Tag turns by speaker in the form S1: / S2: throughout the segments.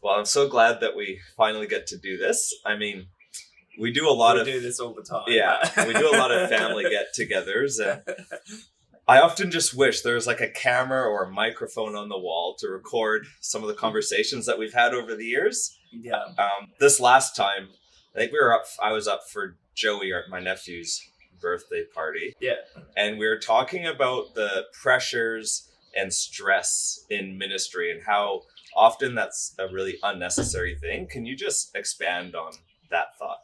S1: Well, I'm so glad that we finally get to do this. I mean, we do
S2: this all the time.
S1: Yeah, we do a lot of family get-togethers, and I often just wish there was like a camera or a microphone on the wall to record some of the conversations that we've had over the years.
S2: Yeah.
S1: This last time, I think I was up for Joey, my nephew's birthday party.
S2: Yeah.
S1: And we were talking about the pressures and stress in ministry and how often that's a really unnecessary thing. Can you just expand on that thought?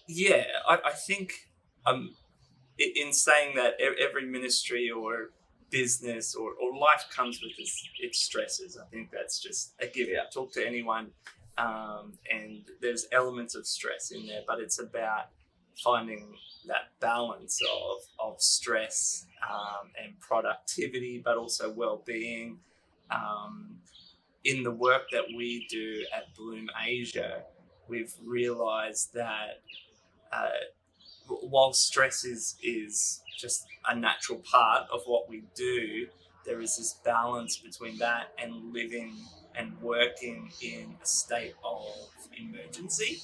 S2: Yeah, I think in saying that every ministry or business or life comes with its stresses. I think that's just a given.
S1: Yeah.
S2: Talk to anyone, and there's elements of stress in there, but it's about finding that balance of stress and productivity, but also well-being. In the work that we do at Bloom Asia, we've realized that while stress is just a natural part of what we do, there is this balance between that and living and working in a state of emergency,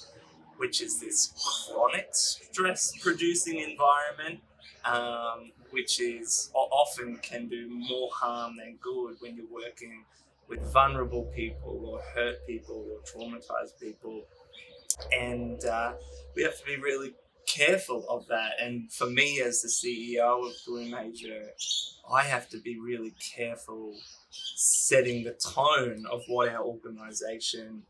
S2: which is this chronic stress-producing environment, which is often can do more harm than good when you're working with vulnerable people or hurt people or traumatized people. And we have to be really careful of that. And for me as the CEO of Bloom Asia, I have to be really careful setting the tone of what our organization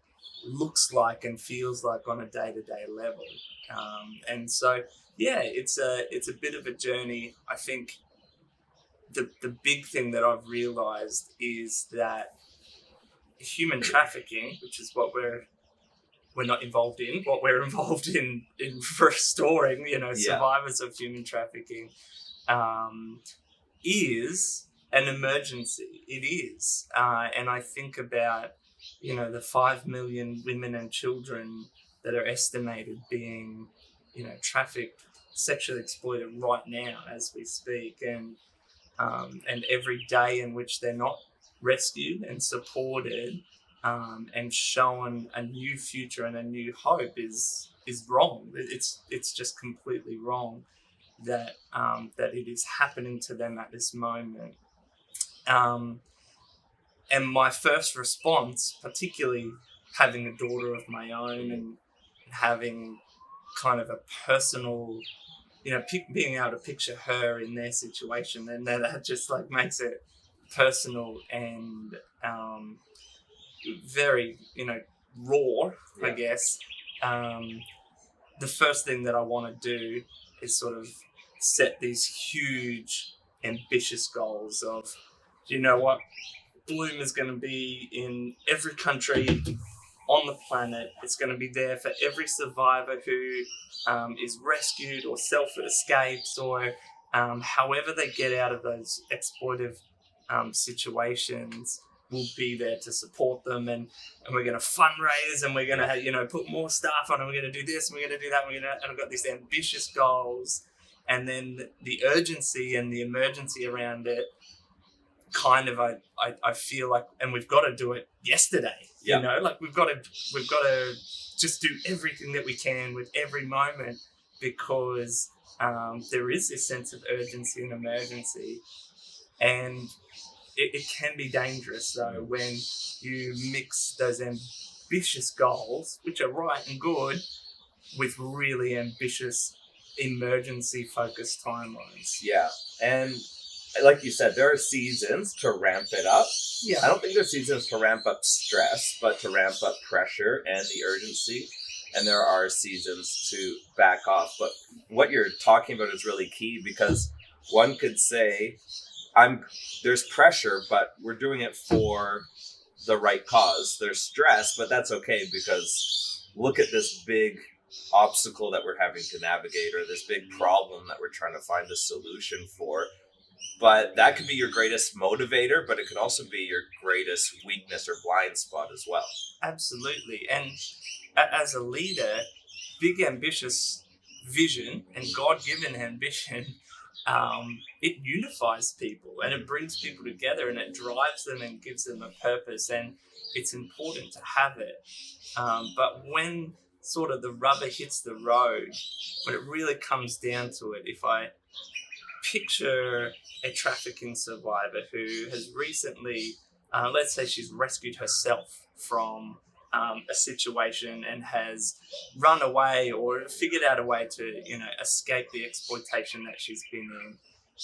S2: looks like and feels like on a day-to-day level. And so, yeah, it's a bit of a journey. I think the big thing that I've realized is that human trafficking, which is what we're not involved in, what we're involved in restoring, survivors of human trafficking, is an emergency. It is. And I think about, the 5 million women and children that are estimated being, trafficked, sexually exploited right now as we speak. And every day in which they're not rescued and supported, and shown a new future and a new hope is wrong. It's just completely wrong that it is happening to them at this moment. And my first response, particularly having a daughter of my own and having kind of a personal, being able to picture her in their situation, and that just like makes it personal and very, raw, I guess. The first thing that I want to do is sort of set these huge, ambitious goals of, you know what, Bloom is going to be in every country on the planet. It's going to be there for every survivor who is rescued or self-escapes or however they get out of those exploitive situations. We'll be there to support them, and we're going to fundraise, and we're going to put more staff on, and we're going to do this, and we're going to do that, and I've got these ambitious goals, and then the urgency and the emergency around it. Kind of, I feel like, and we've got to do it yesterday.
S1: Yeah.
S2: We've got to just do everything that we can with every moment, because there is this sense of urgency and emergency, and it can be dangerous though when you mix those ambitious goals, which are right and good, with really ambitious emergency-focused timelines.
S1: Yeah, and like you said, there are seasons to ramp it up.
S2: Yeah.
S1: I don't think there's seasons to ramp up stress, but to ramp up pressure and the urgency. And there are seasons to back off. But what you're talking about is really key, because one could say, there's pressure, but we're doing it for the right cause. There's stress, but that's okay, because look at this big obstacle that we're having to navigate, or this big problem that we're trying to find a solution for. But that could be your greatest motivator, but it could also be your greatest weakness or blind spot as well.
S2: Absolutely. And as a leader, big ambitious vision and God-given ambition it unifies people and it brings people together and it drives them and gives them a purpose, and it's important to have it. But when sort of the rubber hits the road, when it really comes down to it, if I picture a trafficking survivor who has recently, let's say she's rescued herself from a situation and has run away or figured out a way to, escape the exploitation that she's been in,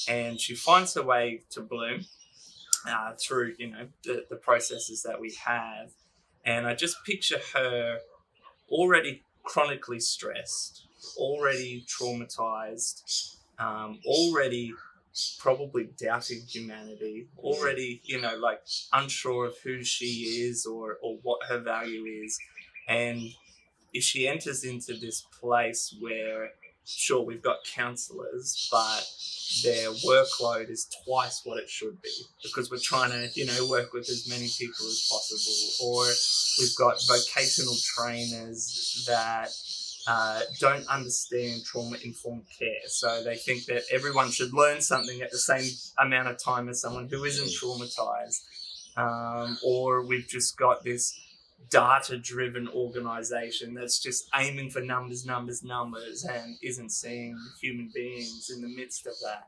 S2: and she finds her way to bloom through, the processes that we have. And I just picture her already chronically stressed, already traumatized, already probably doubting humanity, already, unsure of who she is or what her value is. And if she enters into this place where, sure, we've got counsellors, but their workload is twice what it should be because we're trying to, work with as many people as possible, or we've got vocational trainers that don't understand trauma-informed care. So they think that everyone should learn something at the same amount of time as someone who isn't traumatized. Or we've just got this data-driven organization that's just aiming for numbers, and isn't seeing human beings in the midst of that.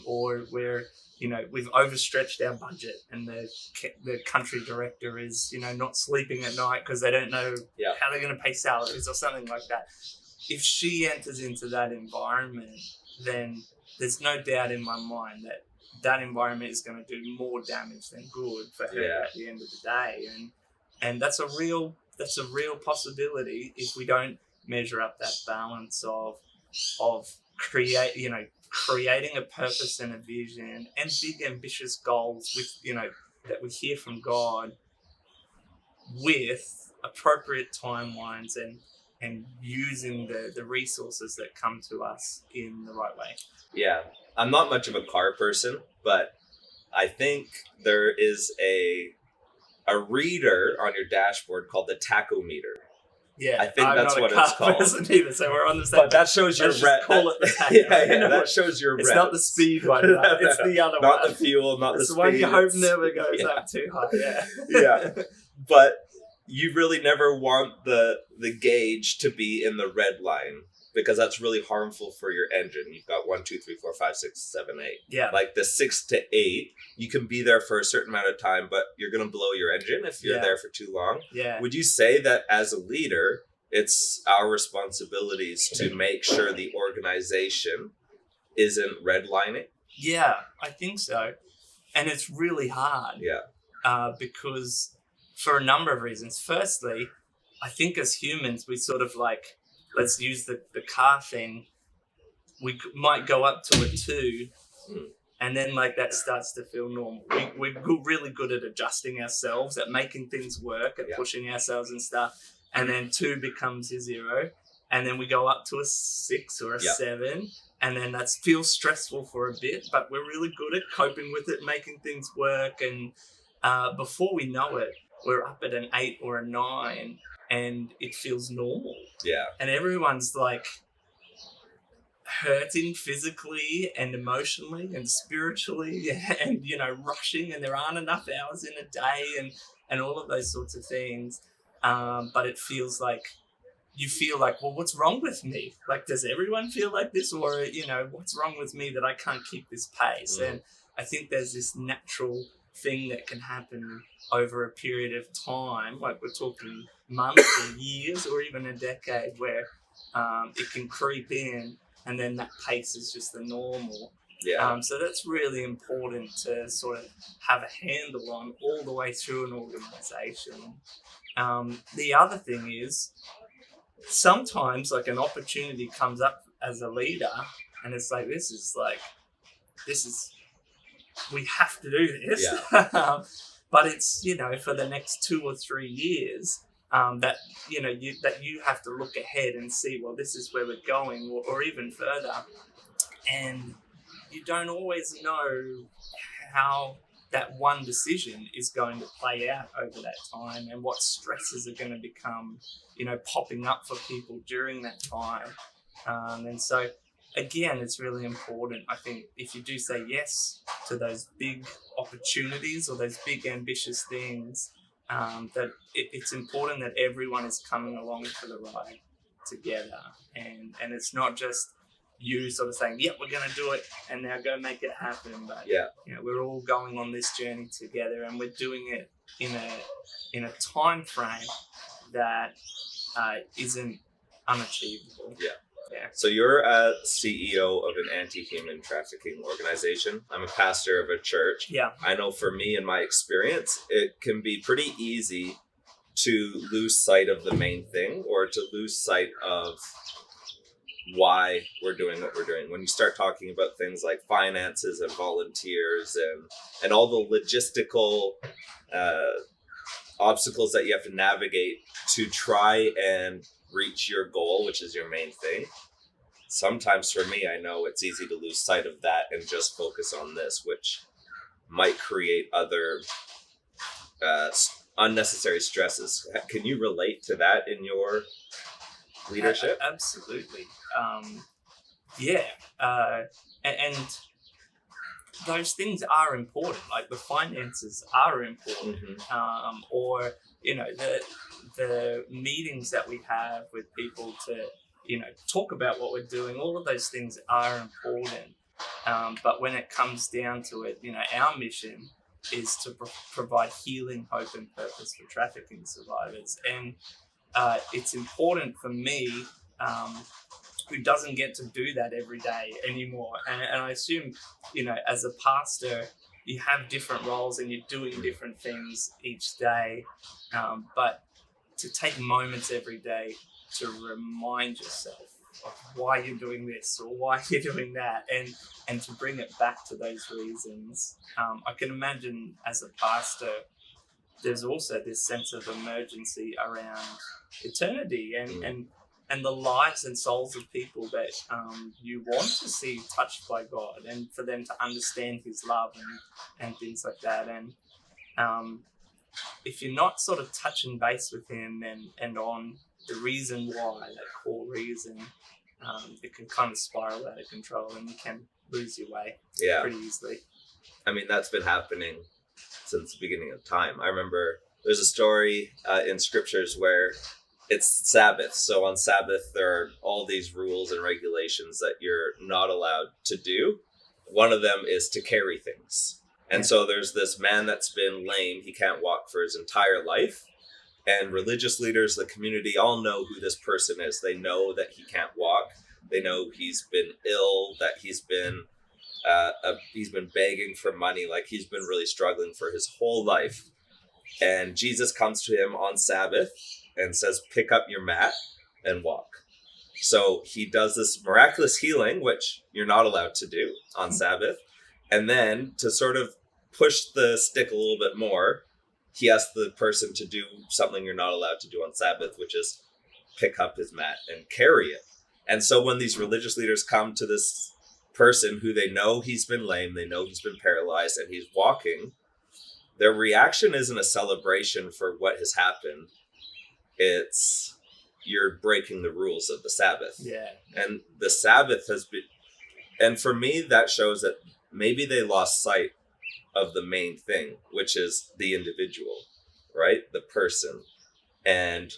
S2: Or we're, we've overstretched our budget and the country director is, not sleeping at night because they don't know how they're going to pay salaries or something like that. If she enters into that environment, then there's no doubt in my mind that environment is going to do more damage than good for her at the end of the day. And that's a real possibility if we don't measure up that balance of creating a purpose and a vision and big ambitious goals with, that we hear from God, with appropriate timelines and using the resources that come to us in the right way.
S1: Yeah. I'm not much of a car person, but I think there is a reader on your dashboard called the tachometer.
S2: Yeah,
S1: I think that's what it's called.
S2: Either, so we're on the same.
S1: But that shows your
S2: call it the tacho.
S1: Yeah, that shows your
S2: It's not the speed one, right? It's the other one.
S1: Not the fuel, not the speed.
S2: It's the one you hope never goes up too high. Yeah.
S1: Yeah. But you really never want the gauge to be in the red line, because that's really harmful for your engine. You've got 1, 2, 3, 4, 5, 6, 7, 8.
S2: Yeah.
S1: Like the 6 to 8, you can be there for a certain amount of time, but you're going to blow your engine if you're there for too long.
S2: Yeah.
S1: Would you say that as a leader, it's our responsibilities to make sure the organization isn't redlining?
S2: Yeah, I think so. And it's really hard.
S1: Yeah.
S2: Because for a number of reasons. Firstly, I think as humans, we sort of let's use the car thing. We might go up to a 2, and then that starts to feel normal. We're really good at adjusting ourselves, at making things work, at pushing ourselves and stuff. And then 2 becomes your 0, and then we go up to a 6 or a 7, and then that feels stressful for a bit, but we're really good at coping with it, making things work, and before we know it, we're up at an 8 or a 9, and it feels normal.
S1: Yeah.
S2: And everyone's hurting physically and emotionally and spiritually and, rushing, and there aren't enough hours in a day and all of those sorts of things. But it feels you feel well, what's wrong with me? Does everyone feel like this? Or, what's wrong with me that I can't keep this pace? And I think there's this natural thing that can happen over a period of time, we're talking months or years or even a decade, where it can creep in, and then that pace is just the normal.
S1: Yeah.
S2: So that's really important to sort of have a handle on all the way through an organization. The other thing is, sometimes an opportunity comes up as a leader, and it's this is we have to do this.
S1: Yeah.
S2: But it's, for the next 2 or 3 years, that you have to look ahead and see, well, this is where we're going, or even further. And you don't always know how that one decision is going to play out over that time, and what stresses are going to become, popping up for people during that time. And so again, it's really important. I think if you do say yes to those big opportunities or those big ambitious things, that it's important that everyone is coming along for the ride together, and it's not just you sort of saying, "Yep, we're going to do it, and now go make it happen." But we're all going on this journey together, and we're doing it in a time frame that isn't unachievable.
S1: Yeah.
S2: Yeah.
S1: So you're a CEO of an anti-human trafficking organization. I'm a pastor of a church.
S2: Yeah.
S1: I know for me, in my experience, it can be pretty easy to lose sight of the main thing, or to lose sight of why we're doing what we're doing. When you start talking about things like finances and volunteers and all the logistical obstacles that you have to navigate to try and reach your goal, which is your main thing. Sometimes for me, I know it's easy to lose sight of that and just focus on this, which might create other unnecessary stresses. Can you relate to that in your leadership?
S2: Absolutely. And those things are important. Like the finances are important. Or the meetings that we have with people to talk about what we're doing. All of those things are important. But when it comes down to it, our mission is to provide healing, hope, and purpose for trafficking survivors. And it's important for me, who doesn't get to do that every day anymore. And I assume, as a pastor, you have different roles and you're doing different things each day. But to take moments every day to remind yourself of why you're doing this or why you're doing that, and to bring it back to those reasons. I can imagine as a pastor, there's also this sense of emergency around eternity and the lives and souls of people that you want to see touched by God, and for them to understand his love and things like that. And if you're not sort of touching base with him and on the reason why, that core reason, it can kind of spiral out of control and you can lose your way pretty easily.
S1: I mean, that's been happening since the beginning of time. I remember there's a story in scriptures where it's Sabbath. So on Sabbath, there are all these rules and regulations that you're not allowed to do. One of them is to carry things. And so there's this man that's been lame. He can't walk for his entire life. And religious leaders, the community, all know who this person is. They know that he can't walk. They know he's been ill, that he's been begging for money, like he's been really struggling for his whole life. And Jesus comes to him on Sabbath and says, pick up your mat and walk. So he does this miraculous healing, which you're not allowed to do on Sabbath. And then to sort of push the stick a little bit more, he asks the person to do something you're not allowed to do on Sabbath, which is pick up his mat and carry it. And so when these religious leaders come to this person who they know he's been lame, they know he's been paralyzed, and he's walking, their reaction isn't a celebration for what has happened. It's, you're breaking the rules of the Sabbath.
S2: Yeah.
S1: And the Sabbath has been, and for me, that shows that maybe they lost sight of the main thing, which is the individual, right? The person, and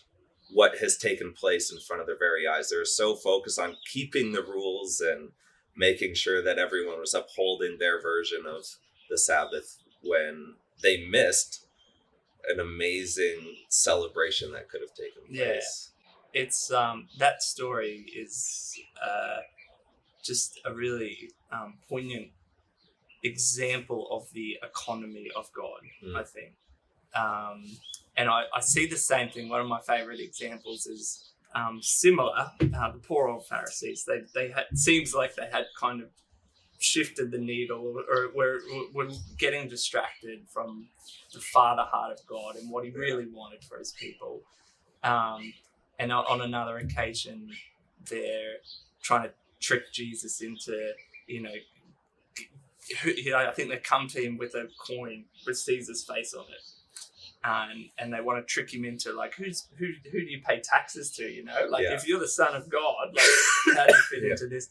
S1: what has taken place in front of their very eyes. They're so focused on keeping the rules and making sure that everyone was upholding their version of the Sabbath when they missed an amazing celebration that could have taken place.
S2: Yeah. It's that story is just a really poignant example of the economy of God, I think. And I see the same thing. One of my favorite examples is similar. The poor old Pharisees, they had, seems like they had kind of shifted the needle, or were getting distracted from the father heart of God and what he really wanted for his people. And on another occasion, they're trying to trick Jesus into, I think they come to him with a coin with Caesar's face on it. And they want to trick him into, like, who do you pay taxes to, Like, if you're the son of God, like, how do you fit into this?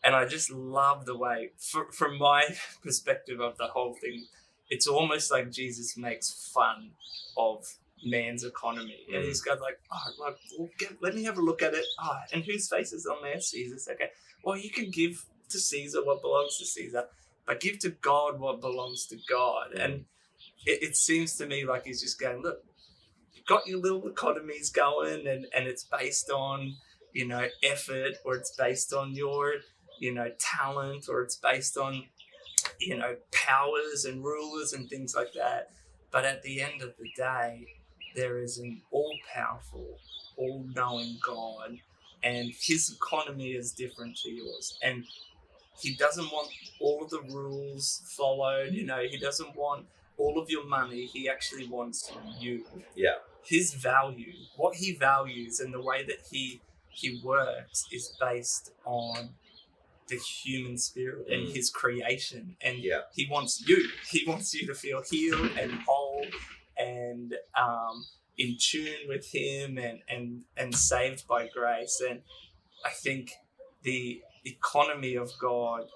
S2: And I just love the way, from my perspective of the whole thing, it's almost like Jesus makes fun of man's economy. And he's got like, let me have a look at it. Oh, and whose face is on there? Caesar's. Okay. Well, you can give to Caesar what belongs to Caesar, but give to God what belongs to God. And it seems to me like he's just going, look, you've got your little economies going, and it's based on, effort, or it's based on your, talent, or it's based on, powers and rulers and things like that. But at the end of the day, there is an all-powerful, all-knowing God, and his economy is different to yours. And he doesn't want all of the rules followed. He doesn't want all of your money. He actually wants you.
S1: Yeah.
S2: His value, what he values, and the way that he works is based on the human spirit and his creation. And he wants you. He wants you to feel healed and whole and in tune with him and saved by grace. And I think the economy of God,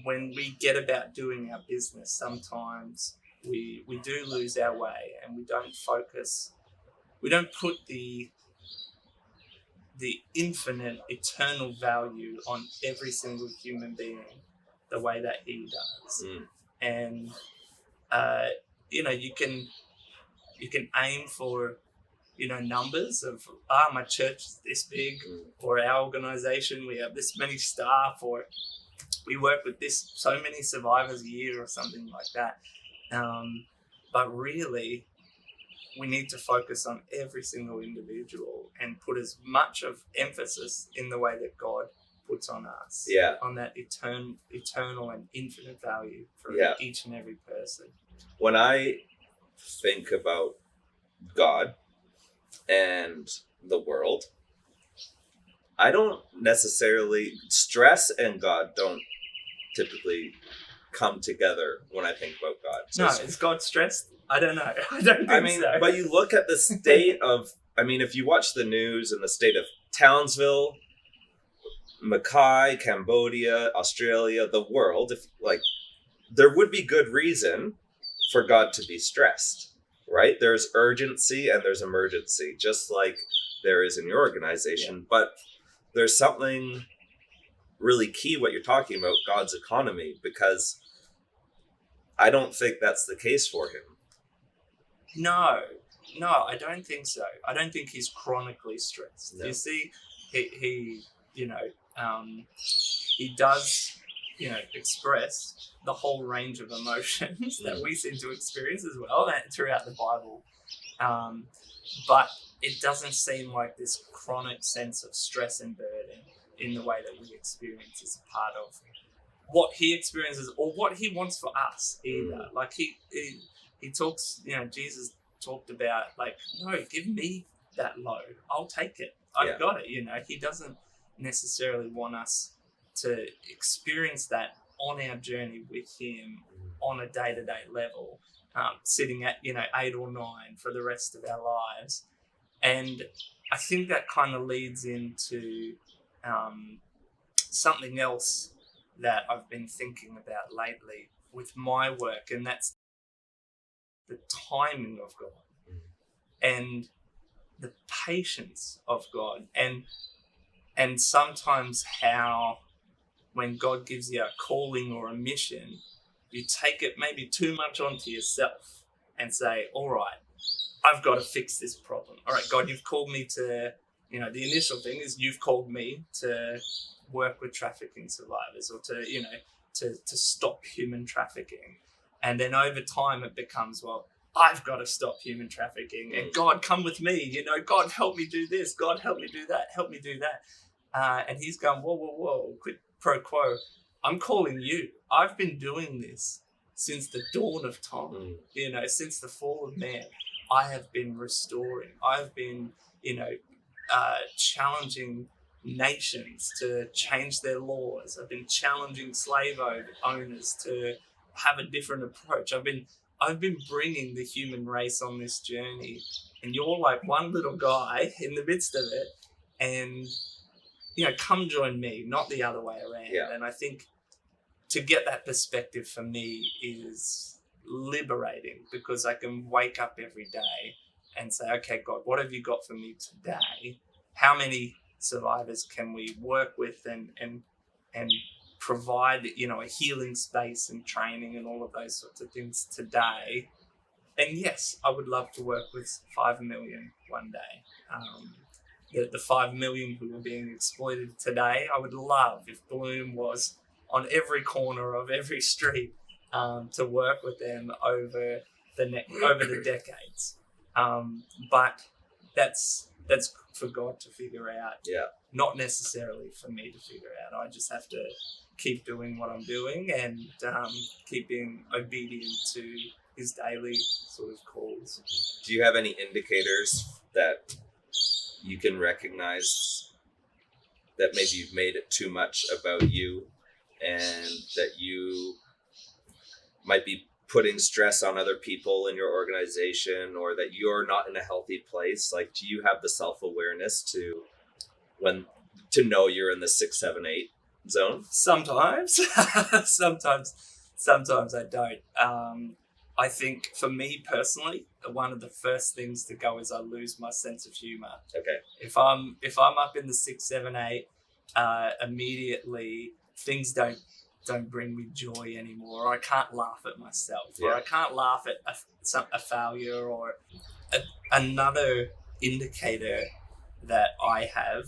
S2: when we get about doing our business, sometimes we do lose our way, and we don't focus. We don't put the infinite, eternal value on every single human being the way that he does. And you can aim for numbers of my church is this big, or our organization, we have this many staff, or we work with so many survivors a year, or something like that. But really, we need to focus on every single individual and put as much of emphasis in the way that God puts on us, on that eternal and infinite value for each and every person.
S1: When I think about God and the world, I don't necessarily, stress and God don't typically come together when I think about God.
S2: So is God stressed? I don't know. I don't think so.
S1: But you look at the state of, if you watch the news and the state of Townsville, Mackay, Cambodia, Australia, the world, there would be good reason for God to be stressed, right? There's urgency and there's emergency, just like there is in your organization. But there's something really key what you're talking about, God's economy, because I don't think that's the case for him.
S2: No, I don't think so. I don't think he's chronically stressed. No. You see, he does, express the whole range of emotions that we seem to experience as well throughout the Bible. But it doesn't seem like this chronic sense of stress and burden in the way that we experience as a part of what he experiences or what he wants for us either. Like he talks, Jesus talked about no, give me that load. I'll take it. I've got it. He doesn't necessarily want us to experience that on our journey with him on a day-to-day level, sitting at, 8 or 9 for the rest of our lives. And I think that kind of leads into something else that I've been thinking about lately with my work, and that's the timing of God and the patience of God, and sometimes how when God gives you a calling or a mission, you take it maybe too much onto yourself and say, all right, I've got to fix this problem. All right, God, you've called me to, the initial thing is you've called me to work with trafficking survivors or to stop human trafficking. And then over time it becomes, well, I've got to stop human trafficking, and God, come with me. God, help me do this. God, help me do that. Help me do that. And he's going, whoa, quid pro quo. I'm calling you. I've been doing this since the dawn of time, since the fall of man. I have been restoring. I've been, challenging nations to change their laws. I've been challenging slave owners to have a different approach. I've been bringing the human race on this journey, and you're like one little guy in the midst of it, and come join me, not the other way around.
S1: Yeah.
S2: And I think to get that perspective for me is liberating, because I can wake up every day and say, okay, God, what have you got for me today? How many survivors can we work with and provide, a healing space and training and all of those sorts of things today? And yes, I would love to work with 5 million one day. The 5 million who are being exploited today, I would love if Bloom was on every corner of every street, to work with them over the decades. But that's for God to figure out.
S1: Yeah.
S2: Not necessarily for me to figure out. I just have to keep doing what I'm doing and keep being obedient to his daily sort of calls.
S1: Do you have any indicators that you can recognize that maybe you've made it too much about you and that you might be putting stress on other people in your organization, or that you're not in a healthy place? Like, do you have the self-awareness to know you're in the 6, 7, 8 zone?
S2: Sometimes, sometimes I don't. I think for me personally, one of the first things to go is I lose my sense of humor.
S1: Okay.
S2: If I'm up in the 6, 7, 8, immediately things don't bring me joy anymore. Or I can't laugh at myself, or I can't laugh at a failure. Or another indicator that I have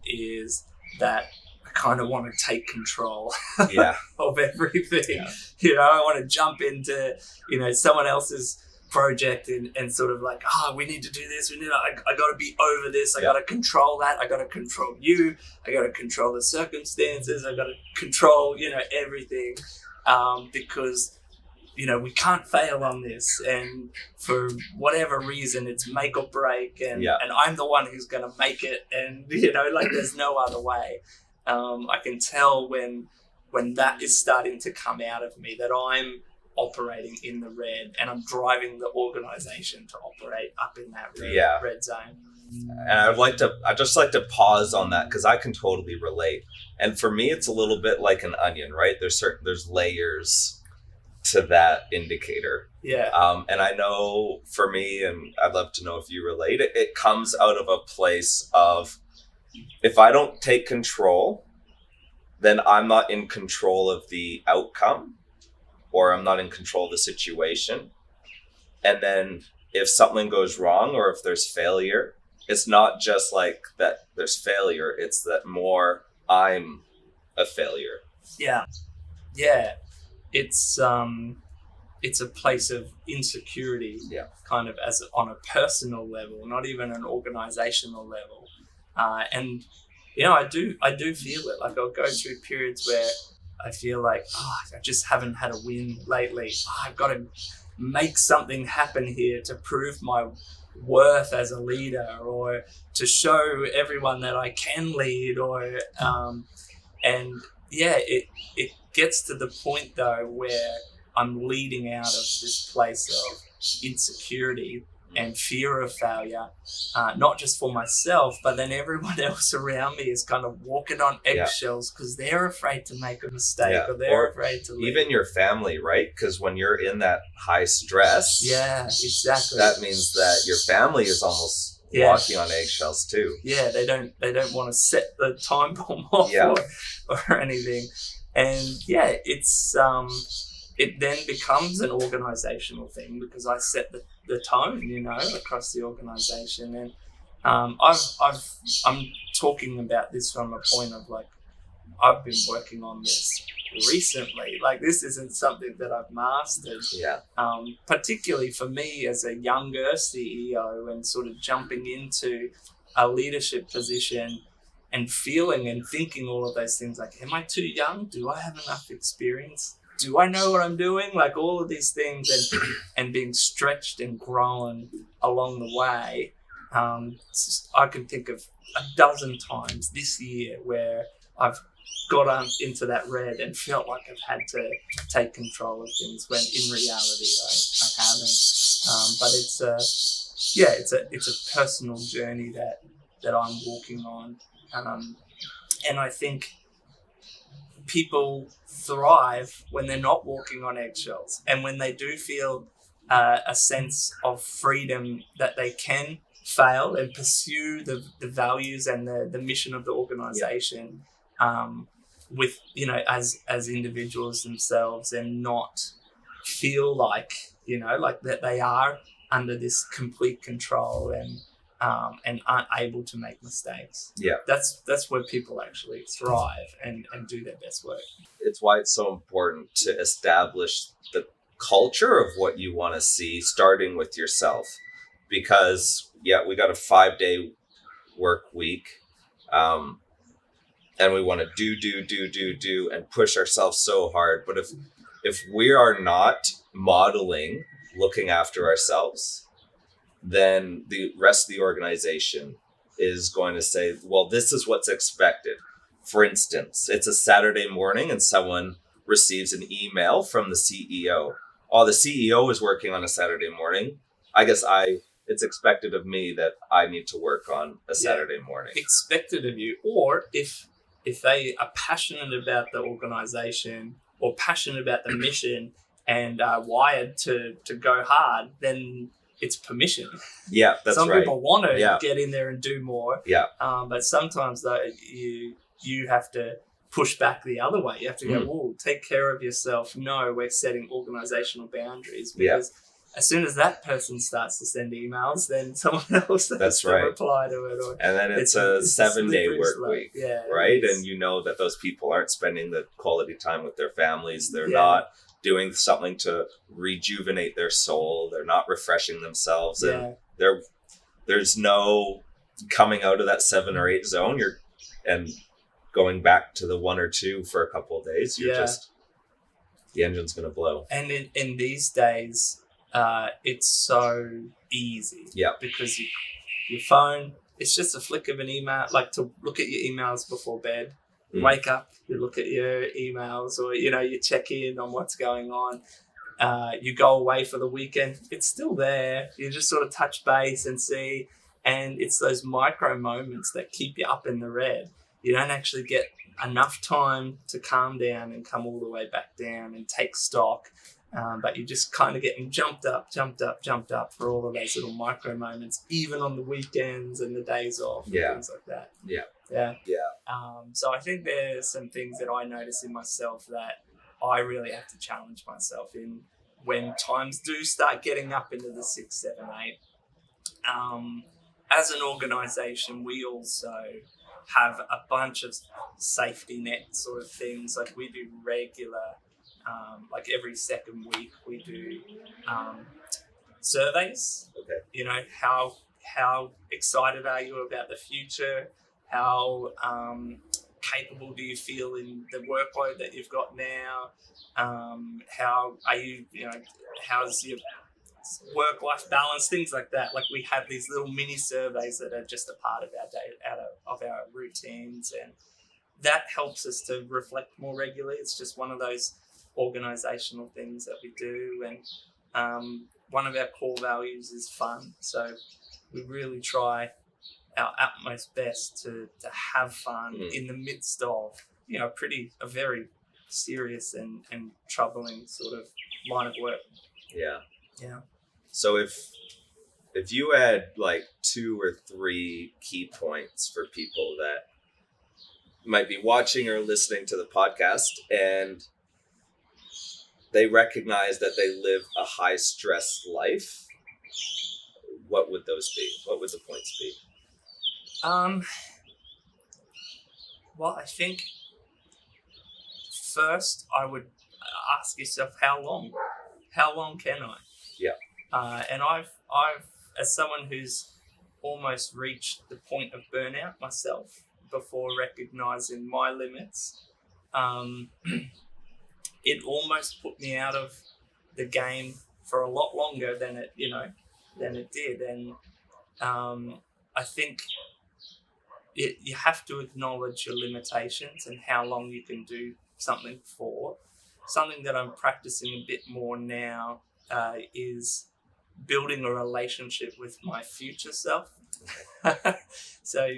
S2: is that I kind of want to take control of everything. Yeah. I want to jump into, someone else's project and sort of like, we need to do this. I got to be over this. I got to control that. I got to control you. I got to control the circumstances. I got to control, everything, because, we can't fail on this. And for whatever reason, it's make or break. And I'm the one who's going to make it. And, there's no other way. I can tell when that is starting to come out of me, that I'm operating in the red and I'm driving the organization to operate up in that red zone.
S1: And I'd just like to pause on that, because I can totally relate. And for me, it's a little bit like an onion, right? There's layers to that indicator.
S2: Yeah.
S1: And I know for me, and I'd love to know if you relate, it comes out of a place of, if I don't take control, then I'm not in control of the outcome, or I'm not in control of the situation. And then if something goes wrong, or if there's failure, it's not just like that there's failure, it's that more I'm a failure.
S2: Yeah. Yeah. It's a place of insecurity, kind of as on a personal level, not even an organizational level. And I do feel it. Like, I'll go through periods where I feel like, I just haven't had a win lately. I've got to make something happen here to prove my worth as a leader, or to show everyone that I can lead, or it gets to the point though where I'm leading out of this place of insecurity and fear of failure, not just for myself, but then everyone else around me is kind of walking on eggshells because they're afraid to make a mistake, or they're afraid to leave.
S1: Even your family, right? Because when you're in that high stress,
S2: exactly,
S1: that means that your family is almost walking on eggshells too.
S2: Yeah, they don't want to set the time bomb off or anything, and it's it then becomes an organizational thing, because I set the tone, across the organization. And I'm talking about this from a point of like, I've been working on this recently. Like, this isn't something that I've mastered. Particularly for me as a younger CEO and sort of jumping into a leadership position and feeling and thinking all of those things, like, am I too young? Do I have enough experience? Do I know what I'm doing? Like, all of these things, and being stretched and grown along the way. I can think of a dozen times this year where I've got into that red and felt like I've had to take control of things, when in reality I haven't. But it's a personal journey that I'm walking on. And I think people thrive when they're not walking on eggshells, and when they do feel a sense of freedom that they can fail and pursue the values and the mission of the organization, with, as individuals themselves, and not feel like, like that they are under this complete control and aren't able to make mistakes.
S1: Yeah.
S2: That's where people actually thrive and do their best work.
S1: It's why it's so important to establish the culture of what you want to see, starting with yourself. Because, we got a 5-day work week, and we want to do, and push ourselves so hard. But if we are not modeling looking after ourselves, then the rest of the organization is going to say, well, this is what's expected. For instance, it's a Saturday morning and someone receives an email from the CEO. Oh, the CEO is working on a Saturday morning. I guess it's expected of me that I need to work on a Saturday morning.
S2: Expected of you. Or if they are passionate about the organization or passionate about the mission and are wired to go hard, then it's permission.
S1: Yeah, that's right.
S2: Some people want to get in there and do more.
S1: Yeah.
S2: But sometimes though, you have to push back the other way. You have to go, whoa, take care of yourself. No, we're setting organizational boundaries, because as soon as that person starts to send emails, then someone else has to reply to it.
S1: And then it's a 7-day work week, right?
S2: Yes.
S1: And you know that those people aren't spending the quality time with their families. They're not doing something to rejuvenate their soul. They're not refreshing themselves. And there's no coming out of that 7 or 8 zone. And going back to the 1 or 2 for a couple of days. The engine's going to blow.
S2: And in these days, it's so easy.
S1: Yeah.
S2: Because your phone, it's just a flick of an email, like to look at your emails before bed. Wake up, you look at your emails, or, you check in on what's going on. You go away for the weekend, it's still there. You just sort of touch base and see. And it's those micro moments that keep you up in the red. You don't actually get enough time to calm down and come all the way back down and take stock. But you're just kind of getting jumped up for all of those little micro moments, even on the weekends and the days off and things like that.
S1: Yeah.
S2: So I think there's some things that I notice in myself that I really have to challenge myself in when times do start getting up into the 6, 7, 8. As an organisation, we also have a bunch of safety net sort of things. Like we do regular, like every second week we do surveys.
S1: Okay.
S2: How excited are you about the future? How capable do you feel in the workload that you've got now? How are you, how's your work-life balance, things like that. Like we have these little mini surveys that are just a part of our day, of our routines, and that helps us to reflect more regularly. It's just one of those organizational things that we do, and one of our core values is fun, so we really try our utmost best to have fun in the midst of a very serious and troubling sort of line of work. Yeah.
S1: So if you had like 2 or 3 key points for people that might be watching or listening to the podcast and they recognize that they live a high stress life, what would those be? What would the points be?
S2: Well, I think first I would ask yourself, how long can I?
S1: Yeah.
S2: And I've as someone who's almost reached the point of burnout myself before recognizing my limits, it almost put me out of the game for a lot longer than it did. And I think you have to acknowledge your limitations and how long you can do something for. Something that I'm practicing a bit more now is building a relationship with my future self. So,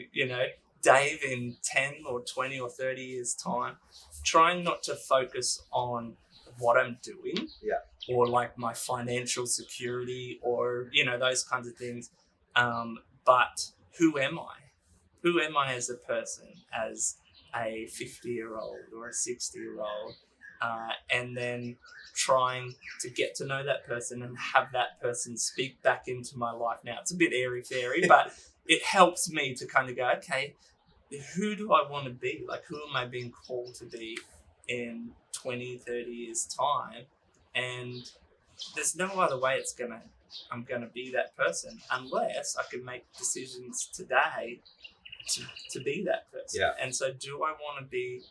S2: Dave in 10 or 20 or 30 years' time, trying not to focus on what I'm doing, or like my financial security, or, you know, those kinds of things. But who am I? Who am I as a person, as a 50-year-old or a 60-year-old? And then trying to get to know that person and have that person speak back into my life. Now, it's a bit airy-fairy, but it helps me to kind of go, okay, who do I want to be? Like, who am I being called to be in 20, 30 years' time? And there's no other way I'm going to be that person unless I can make decisions today to be that person.
S1: Yeah.
S2: And so do I want to be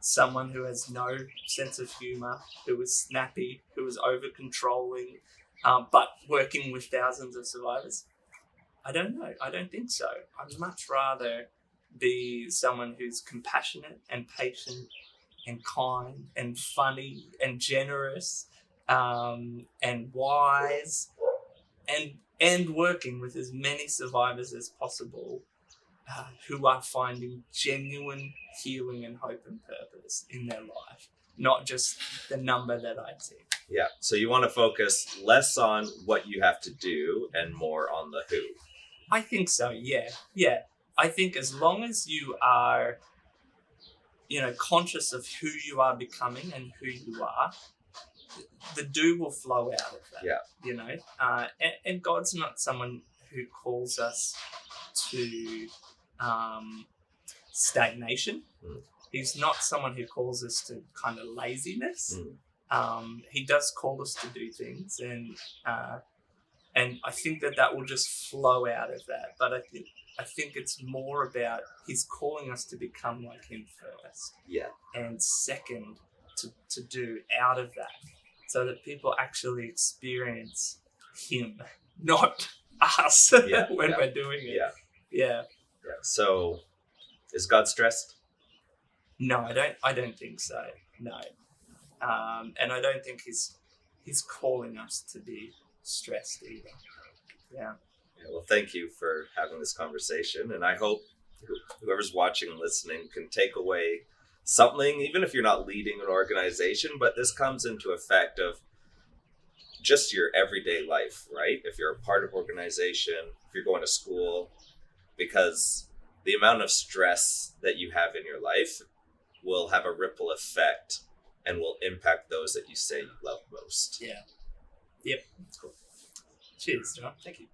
S2: someone who has no sense of humor, who is snappy, who is over controlling, but working with thousands of survivors? I don't know. I don't think so. I'd much rather be someone who's compassionate and patient and kind and funny and generous, and wise, and working with as many survivors as possible, who are finding genuine healing and hope and purpose in their life, not just the number that I see.
S1: Yeah. So you want to focus less on what you have to do and more on the who.
S2: I think so. Yeah. I think as long as you are, you know, conscious of who you are becoming and who you are, the do will flow out of that.
S1: Yeah.
S2: You know, and God's not someone who calls us to stagnation. He's not someone who calls us to kind of laziness. He does call us to do things, and I think that will just flow out of that. But I think it's more about he's calling us to become like him first.
S1: Yeah.
S2: And second, to do out of that, so that people actually experience him, not us, when we're doing it. Yeah.
S1: So, is God stressed?
S2: No, I don't think so. No, and I don't think he's calling us to be stressed either. Yeah.
S1: Well, thank you for having this conversation, and I hope whoever's watching and listening can take away something, even if you're not leading an organization, but this comes into effect of just your everyday life, right? If you're a part of organization, if you're going to school, because the amount of stress that you have in your life will have a ripple effect and will impact those that you say you love most.
S2: Yeah. Yep. That's cool. Cheers, John. Thank you.